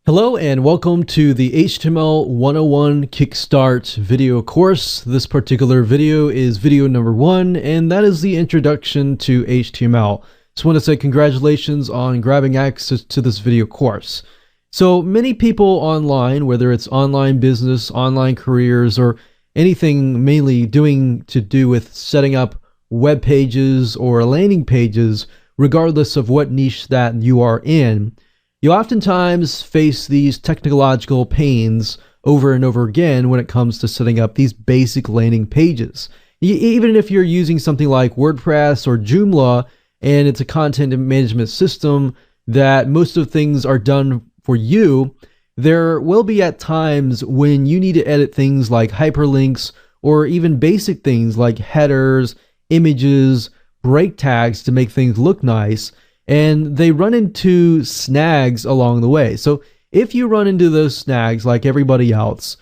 Hello and welcome to the HTML 101 Kickstart video course. This particular video is video number 1, and that is the introduction to HTML. Just want to say congratulations on grabbing access to this video course. So many people online, whether it's online business, online careers, or anything mainly to do with setting up web pages or landing pages, regardless of what niche that you are in, you oftentimes face these technological pains over and over again when it comes to setting up these basic landing pages. Even if you're using something like WordPress or Joomla and it's a content management system that most of things are done for you, there will be at times when you need to edit things like hyperlinks or even basic things like headers, images, break tags to make things look nice. And they run into snags along the way. So if you run into those snags like everybody else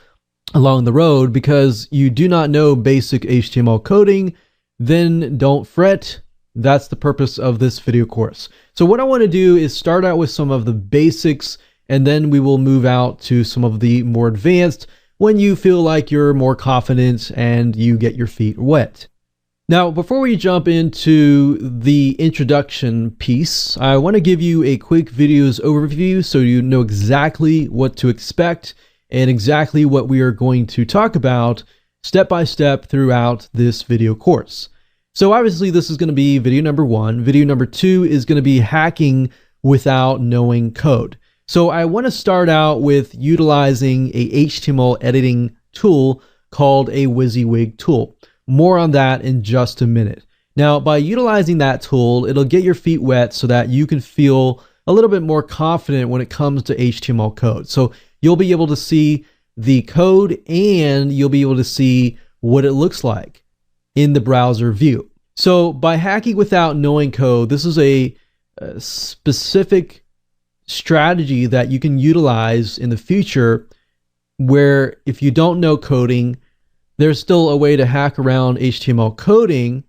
along the road because you do not know basic HTML coding, then don't fret. That's the purpose of this video course. So what I want to do is start out with some of the basics, and then we will move out to some of the more advanced when you feel like you're more confident and you get your feet wet. Now, before we jump into the introduction piece, I want to give you a quick videos overview so you know exactly what to expect and exactly what we are going to talk about step by step throughout this video course. So obviously this is going to be video number 1. Video number 2 is going to be hacking without knowing code. So I want to start out with utilizing a HTML editing tool called a WYSIWYG tool. More on that in just a minute. Now, by utilizing that tool, it'll get your feet wet so that you can feel a little bit more confident when it comes to HTML code. So you'll be able to see the code and you'll be able to see what it looks like in the browser view. So by hacking without knowing code, this is a specific strategy that you can utilize in the future where if you don't know coding, there's still a way to hack around HTML coding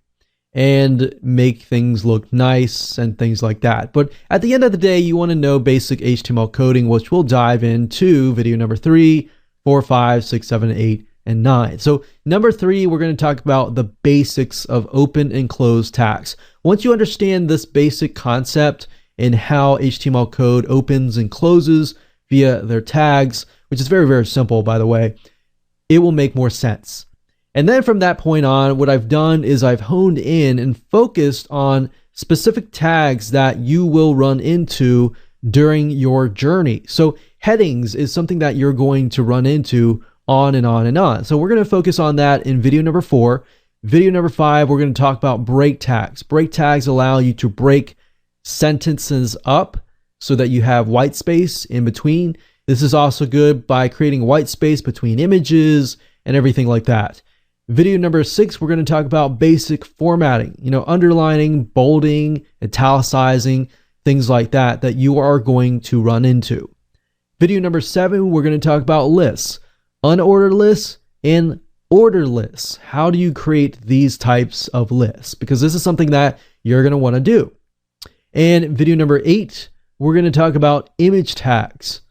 and make things look nice and things like that. But at the end of the day, you want to know basic HTML coding, which we'll dive into video number 3, 4, 5, 6, 7, 8, and 9. So number 3, we're going to talk about the basics of open and close tags. Once you understand this basic concept and how HTML code opens and closes via their tags, which is very, very simple, by the way, it will make more sense. And then from that point on, what I've done is I've honed in and focused on specific tags that you will run into during your journey. So headings is something that you're going to run into on and on and on. So we're going to focus on that in video number 4. Video number 5, we're going to talk about break tags. Break tags allow you to break sentences up so that you have white space in between. This is also good by creating white space between images and everything like that. Video number 6, we're going to talk about basic formatting, underlining, bolding, italicizing, things like that you are going to run into. Video number 7, we're going to talk about lists, unordered lists and ordered lists. How do you create these types of lists? Because this is something that you're going to want to do. And video number 8, we're going to talk about image tags,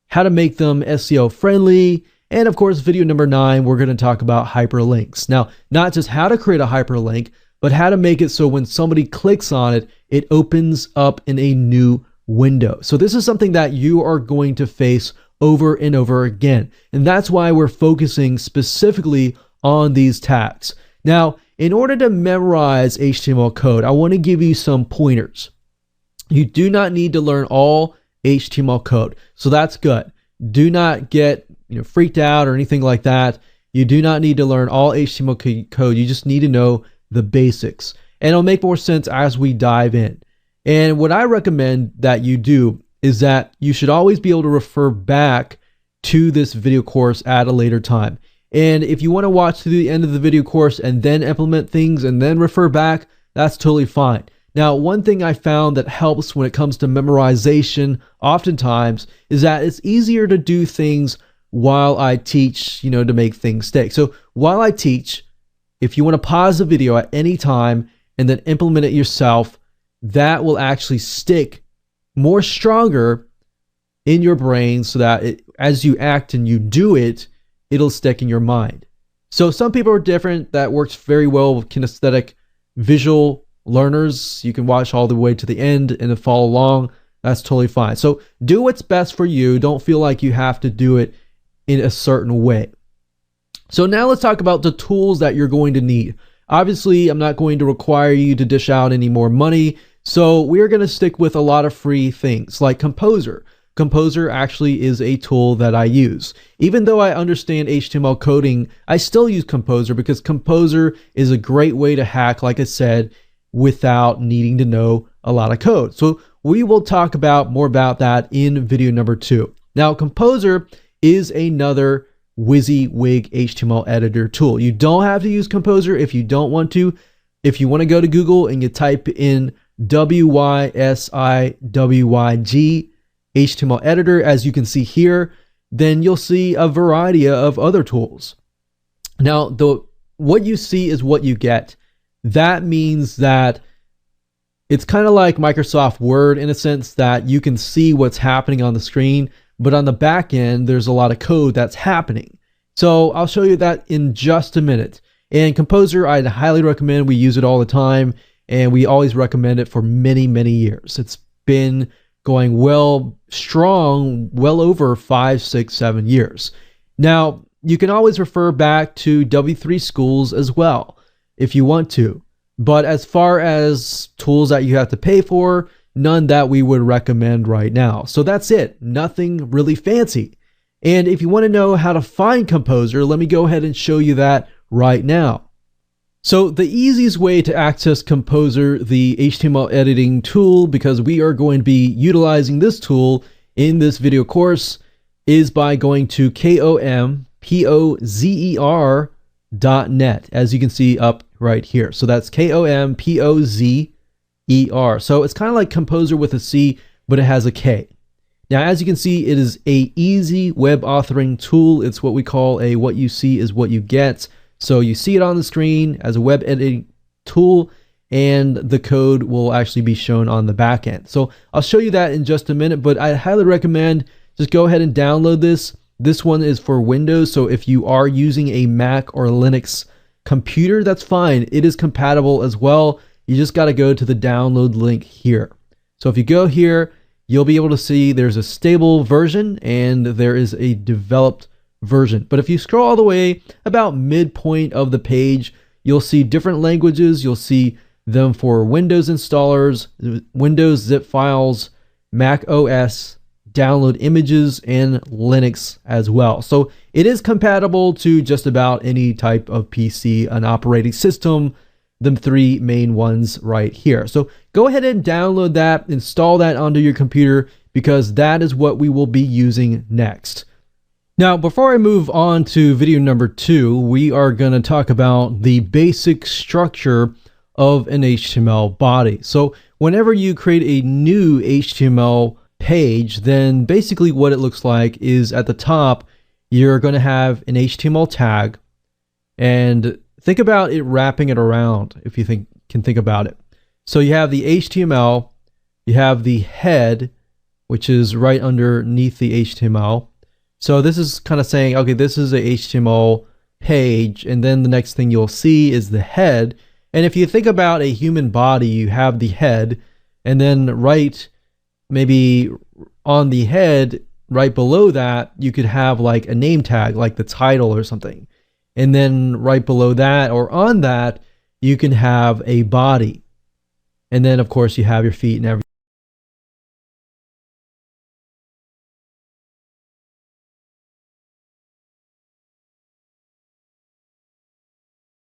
how to make them SEO friendly. And of course, video number 9, we're going to talk about hyperlinks. Now, not just how to create a hyperlink, but how to make it so when somebody clicks on it, it opens up in a new window. So this is something that you are going to face over and over again. And that's why we're focusing specifically on these tags. Now, in order to memorize HTML code, I want to give you some pointers. You do not need to learn all HTML code. So that's good. Do not get freaked out or anything like that. You do not need to learn all HTML code. You just need to know the basics. And it'll make more sense as we dive in. And what I recommend that you do is that you should always be able to refer back to this video course at a later time. And if you want to watch to the end of the video course and then implement things and then refer back, that's totally fine. Now, one thing I found that helps when it comes to memorization oftentimes is that it's easier to do things while I teach, to make things stick. So while I teach, if you want to pause the video at any time and then implement it yourself, that will actually stick more stronger in your brain so that as you act and you do it, it'll stick in your mind. So some people are different. That works very well with kinesthetic visual learners. You can watch all the way to the end and then follow along. That's totally fine. So do what's best for you. Don't feel like you have to do it in a certain way. So now let's talk about the tools that you're going to need. Obviously, I'm not going to require you to dish out any more money. So we're going to stick with a lot of free things like Composer. Composer actually is a tool that I use. Even though I understand HTML coding, I still use Composer because Composer is a great way to hack, like I said, without needing to know a lot of code. So we will talk about more about that in video number 2. Now, Composer is another WYSIWYG HTML editor tool. You don't have to use Composer if you don't want to. If you want to go to Google and you type in WYSIWYG HTML editor, as you can see here, then you'll see a variety of other tools. Now, what you see is what you get. That means that it's kind of like Microsoft Word in a sense that you can see what's happening on the screen, but on the back end, there's a lot of code that's happening. So I'll show you that in just a minute. And Composer, I'd highly recommend. We use it all the time, and we always recommend it for many, many years. It's been going strong, well over 5, 6, 7 years. Now, you can always refer back to W3 Schools as well if you want to. But as far as tools that you have to pay for, none that we would recommend right now. So that's it. Nothing really fancy. And if you want to know how to find Composer, let me go ahead and show you that right now. So the easiest way to access Composer, the HTML editing tool, because we are going to be utilizing this tool in this video course, is by going to kompozer.net, as you can see up right here. So that's kompozer. So it's kind of like Composer with a C, but it has a K. Now, as you can see, it is a easy web authoring tool. It's what we call a what you see is what you get. So you see it on the screen as a web editing tool, and the code will actually be shown on the back end. So I'll show you that in just a minute, but I highly recommend just go ahead and download this. This one is for Windows, so if you are using a Mac or Linux computer, that's fine. It is compatible as well. You just got to go to the download link here. So if you go here, you'll be able to see there's a stable version and there is a developed version. But if you scroll all the way about midpoint of the page, you'll see different languages. You'll see them for Windows installers, Windows zip files, Mac OS, download images, and Linux as well. So it is compatible to just about any type of PC, an operating system, the 3 main ones right here. So go ahead and download that, install that onto your computer, because that is what we will be using next. Now, before I move on to video number 2, we are going to talk about the basic structure of an HTML body. So whenever you create a new HTML page, then basically what it looks like is at the top, you're going to have an HTML tag, and think about it wrapping it around if you can think about it. So you have the HTML, you have the head, which is right underneath the HTML. So this is kind of saying, okay, this is a HTML page, and then the next thing you'll see is the head. And if you think about a human body, you have the head, and then maybe on the head, right below that, you could have like a name tag, like the title or something. And then right below that, or on that, you can have a body. And then of course you have your feet and everything.